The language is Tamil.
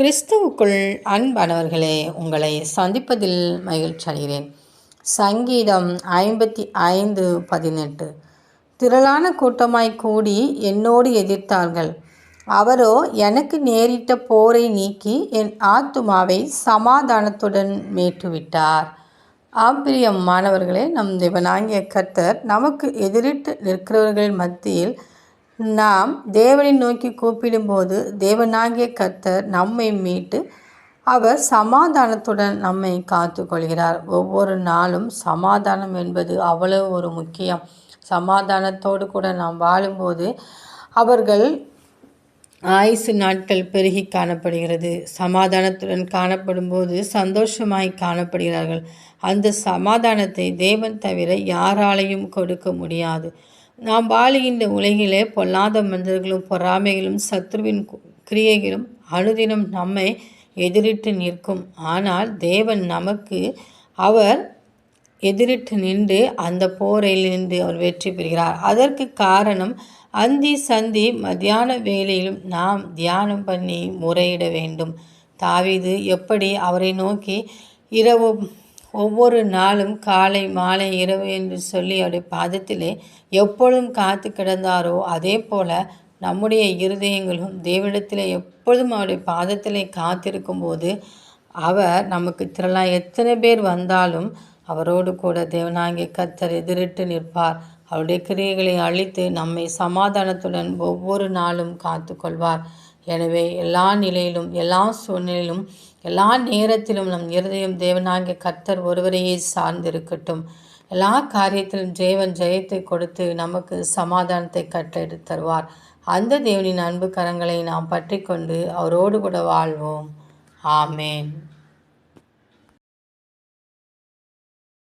கிறிஸ்துவுக்குள் அன்பானவர்களே, உங்களை சந்திப்பதில் மகிழ்ச்சி அடைகிறேன். சங்கீதம் 55:18. திரளான கூட்டமாய் கூடி என்னோடு எதிர்த்தார்கள். அவரோ எனக்கு நேரிட்ட போரை நீக்கி என் ஆத்துமாவை சமாதானத்துடன் மீட்டுவிட்டார். மாணவர்களே, நம் தேவனாகிய கர்த்தர் நமக்கு எதிரிட்டு நிற்கிறவர்கள் மத்தியில் நாம் தேவனை நோக்கி கூப்பிடும்போது தேவனாகிய கர்த்தர் நம்மை மீட்டு அவர் சமாதானத்துடன் நம்மை காத்து கொள்கிறார். ஒவ்வொரு நாளும் சமாதானம் என்பது அவ்வளவு ஒரு முக்கியம். சமாதானத்தோடு கூட நாம் வாழும்போது அவர்கள் ஆயுசு நாட்கள் பெருகி காணப்படுகிறது. சமாதானத்துடன் காணப்படும் போது சந்தோஷமாய் காணப்படுகிறார்கள். அந்த சமாதானத்தை தேவன் தவிர யாராலையும் கொடுக்க முடியாது. நாம் வாழுகின்ற உலகிலே பொல்லாத மனிதர்களும் பொறாமைகளும் சத்ருவின் கிரியைகளும் அனுதினம் நம்மை எதிரிட்டு நிற்கும். ஆனால் தேவன் நமக்கு அவர் எதிரிட்டு நின்று அந்த போரிலிருந்து அவர் வெற்றி பெறுகிறார். அதற்கு காரணம் அந்தி சந்தி மத்தியான வேளையிலும் நாம் தியானம் பண்ணி முறையிட வேண்டும். தாவீது எப்படி அவரை நோக்கி இரவு ஒவ்வொரு நாளும் காலை மாலை இரவு என்று சொல்லி அவருடைய பாதத்திலே எப்பொழுதும் காத்து கிடந்தாரோ, அதே போல நம்முடைய இருதயங்களும் தேவனிடத்திலே எப்பொழுதும் அவருடைய பாதத்திலே காத்திருக்கும் போது அவர் நமக்கு திரளாக எத்தனை பேர் வந்தாலும் அவரோடு கூட தேவனாகிய கர்த்தர் எதிரிட்டு நிற்பார். அவருடைய கிரியைகளை அழித்து நம்மை சமாதானத்துடன் ஒவ்வொரு நாளும் காத்து கொள்வார். எனவே எல்லா நிலையிலும் எல்லா சூழ்நிலையிலும் எல்லா நேரத்திலும் நம் இருதயம் தேவனாகிய கர்த்தர் ஒருவரையே சார்ந்திருக்கட்டும். எல்லா காரியத்திலும் தேவன் ஜெயத்தை கொடுத்து நமக்கு சமாதானத்தை கட்டளை தருவார். அந்த தேவனின் அன்பு கரங்களை நாம் பற்றி கொண்டு அவரோடு கூட வாழ்வோம். ஆமேன்.